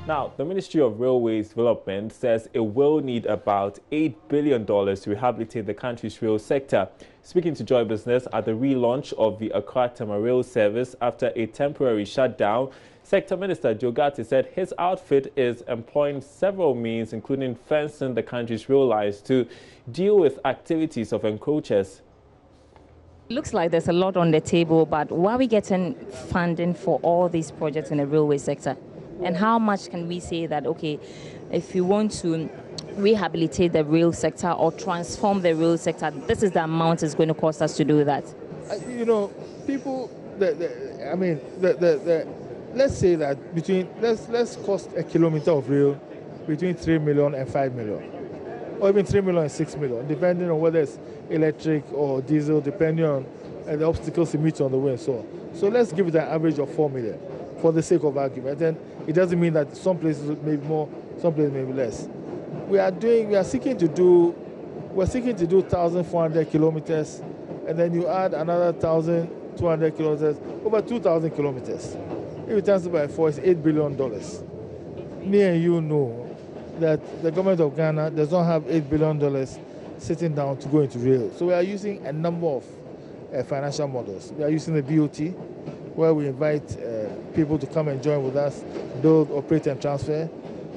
Now, the Ministry of Railways Development says it will need about $8 billion to rehabilitate the country's rail sector. Speaking to Joy Business at the relaunch of the Accra-Tema rail service after a temporary shutdown, Sector Minister JoyNews said his outfit is employing several means, including fencing the country's rail lines to deal with activities of encroachers. Looks like there's a lot on the table, but where are we getting funding for all these projects in the railway sector? And how much can we say that, okay, if you want to rehabilitate the rail sector or transform the rail sector, this is the amount it's going to cost us to do that? You know, people, let's say that let's cost a kilometer of rail between 3 million and 5 million, or even 3 million and 6 million, depending on whether it's electric or diesel, depending on the obstacles you meet on the way and so on. So let's give it an average of 4 million for the sake of argument. And it doesn't mean that some places may be more, some places may be less. We are seeking to do 1,400 kilometers, and then you add another 1,200 kilometers, over 2,000 kilometers. If you times it by 4, it's $8 billion. Me and you know that the government of Ghana does not have $8 billion sitting down to go into rail. So we are using a number of financial models. We are using the BOT, where we invite people to come and join with us, build, operate, and transfer.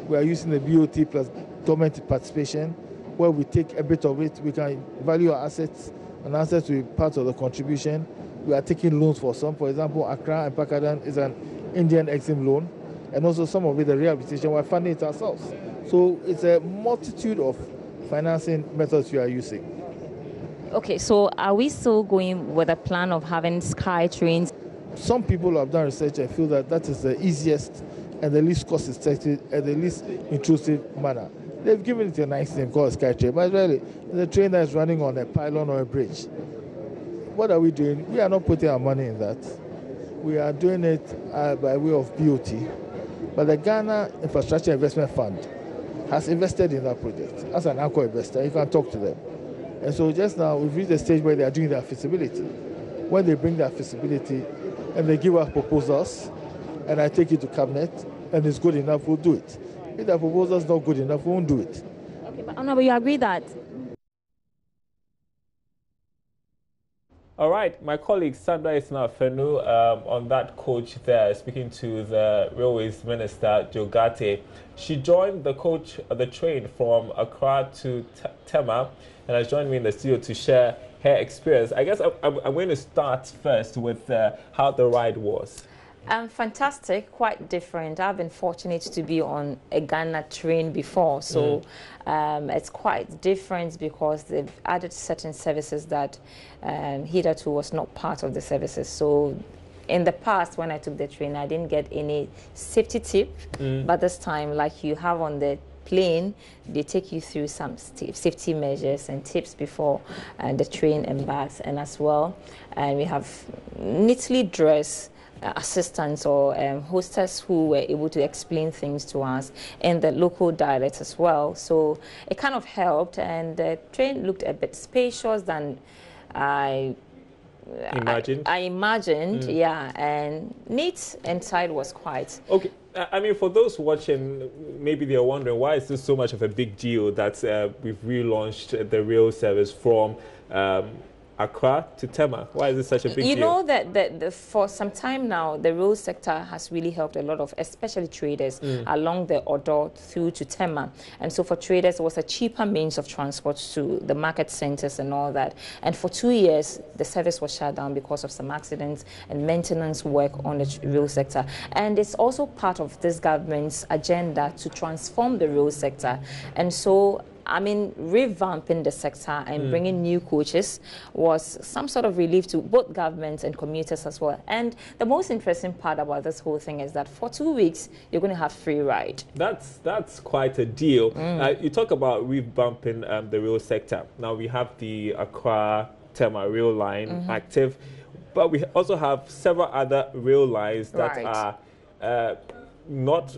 We are using the BOT plus government participation, where we take a bit of it. We can value our assets, and assets will be part of the contribution. We are taking loans for some. For example, Accra and Pakadan is an Indian Exim loan, and also some of it, the rehabilitation, we're funding it ourselves. So it's a multitude of financing methods we are using. Okay, so are we still going with a plan of having sky trains? Some people have done research and feel that that is the easiest and the least cost-effective and the least intrusive manner. They've given it a nice name called SkyTrain, but really, it's a train that is running on a pylon or a bridge. What are we doing? We are not putting our money in that. We are doing it by way of BOT. But the Ghana Infrastructure Investment Fund has invested in that project. As an anchor investor, you can talk to them. And so just now, we've reached the stage where they are doing their feasibility. When they bring their feasibility and they give us proposals, and I take it to cabinet, and it's good enough, we'll do it. If the proposal is not good enough, we won't do it. Okay, but Honorable, you agree that? All right, my colleague Sandra Isnafenu on that coach there, speaking to the Railways Minister JoyNews. She joined the train from Accra to Tema, and has joined me in the studio to share her experience. I guess I'm going to start first with how the ride was. Fantastic, quite different. I've been fortunate to be on a Ghana train before, so it's quite different because they've added certain services that hitherto was not part of the services. So in the past, when I took the train, I didn't get any safety tip, but this time, like you have on the plane, they take you through some safety measures and tips before the train embarks, and as well, we have neatly dressed assistants or hostess who were able to explain things to us in the local dialect as well. So it kind of helped, and the train looked a bit spacious than I imagined, yeah, and neat inside was quite. Okay, I mean, for those watching, maybe they're wondering, why is this so much of a big deal that we've relaunched the rail service from Accra to Tema? Why is this such a big deal? You know that for some time now, the rail sector has really helped a lot of, especially traders, along the Odo through to Tema. And so for traders, it was a cheaper means of transport to the market centers and all that. And for 2 years, the service was shut down because of some accidents and maintenance work on the rail sector. And it's also part of this government's agenda to transform the rail sector. And so I mean, revamping the sector and bringing new coaches was some sort of relief to both governments and commuters as well. And the most interesting part about this whole thing is that for 2 weeks, you're going to have free ride. That's quite a deal. You talk about revamping the rail sector. Now we have the Accra-Tema rail line active, but we also have several other rail lines that are not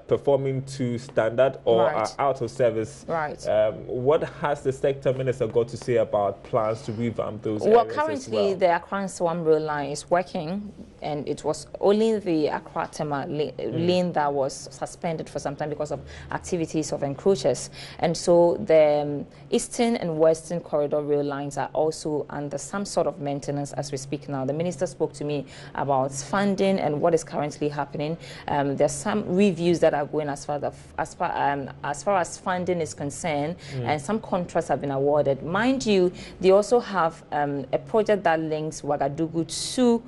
performing to standard or Right. are out of service. Right. What has the sector minister got to say about plans to revamp those Well, areas currently as well? the Accra Swam rail line is working, and it was only the Accra Tema lane that was suspended for some time because of activities of encroachers. And so the eastern and western corridor rail lines are also under some sort of maintenance as we speak now. The minister spoke to me about funding and what is currently happening. There's some reviews that are going as far as funding is concerned, and some contracts have been awarded. Mind you, they also have a project that links Ouagadougou to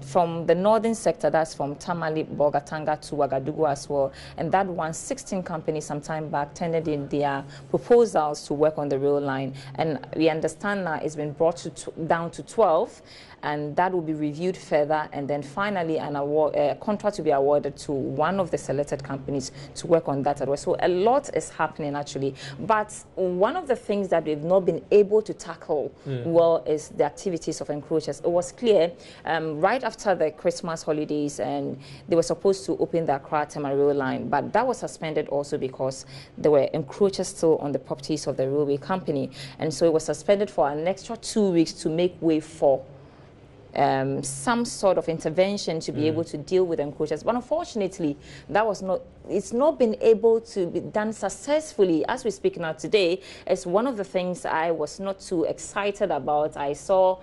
from the northern sector, that's from Tamale, Bolgatanga to Ouagadougou as well. And that one, 16 companies some time back tendered in their proposals to work on the rail line. And we understand now it's been brought down to 12. And that will be reviewed further, and then finally a contract will be awarded to one of the selected companies to work on that as well. So a lot is happening actually, but one of the things that we've not been able to tackle well is the activities of encroachers. It was clear right after the Christmas holidays, and they were supposed to open the Accra Tema rail line, but that was suspended also because there were encroachers still on the properties of the railway company, and so it was suspended for an extra 2 weeks to make way for some sort of intervention to be able to deal with encroachers. But unfortunately, it's not been able to be done successfully. As we speak now today, it's one of the things I was not too excited about. I saw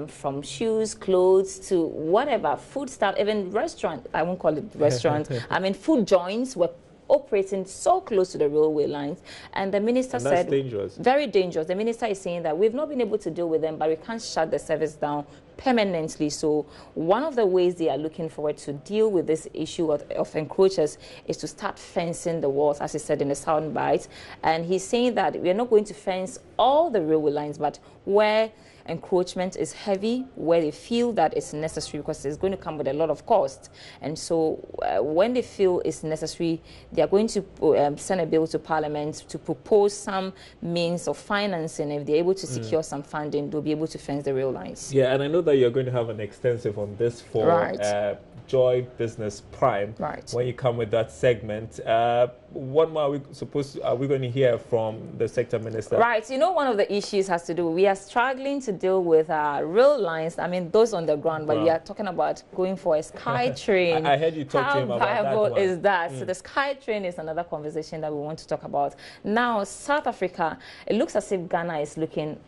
from shoes, clothes to whatever, food stuff, even restaurant, I won't call it restaurant, I mean food joints were operating so close to the railway lines, and the minister said dangerous. Very dangerous. The minister is saying that we've not been able to deal with them, but we can't shut the service down permanently. So one of the ways they are looking forward to deal with this issue of encroachers is to start fencing the walls, as he said in the soundbite. And he's saying that we're not going to fence all the railway lines, but where encroachment is heavy, where they feel that it's necessary, because it's going to come with a lot of cost. And so when they feel it's necessary, they are going to send a bill to Parliament to propose some means of financing. If they're able to secure some funding, they'll be able to fence the rail lines. Yeah, and I know that you're going to have an extensive on this for Joy Business Prime when you come with that segment. What more are we going to hear from the sector minister? Right. You know, one of the issues has to do, we are struggling to deal with rail lines, I mean, those on the ground, but we are talking about going for a sky train. I heard you talk to him about that. How viable is that? So the sky train is another conversation that we want to talk about. Now, South Africa, it looks as if Ghana is looking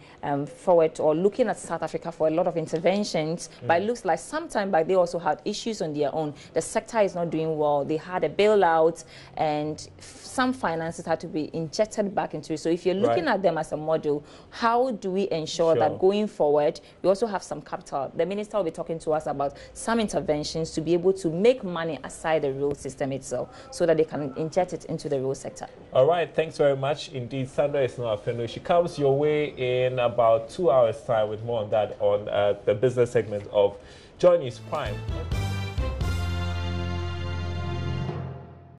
forward or looking at South Africa for a lot of interventions, but it looks like sometime back they also had issues on their own. The sector is not doing well. They had a bailout, and some finances had to be injected back into it. So if you're looking at them as a model, how do we ensure that going forward, we also have some capital? The minister will be talking to us about some interventions to be able to make money aside the rail system itself so that they can inject it into the rail sector. All right, thanks very much indeed. Sandra is now a She comes your way in about 2 hours' time with more on that on the business segment of JoyNews Prime.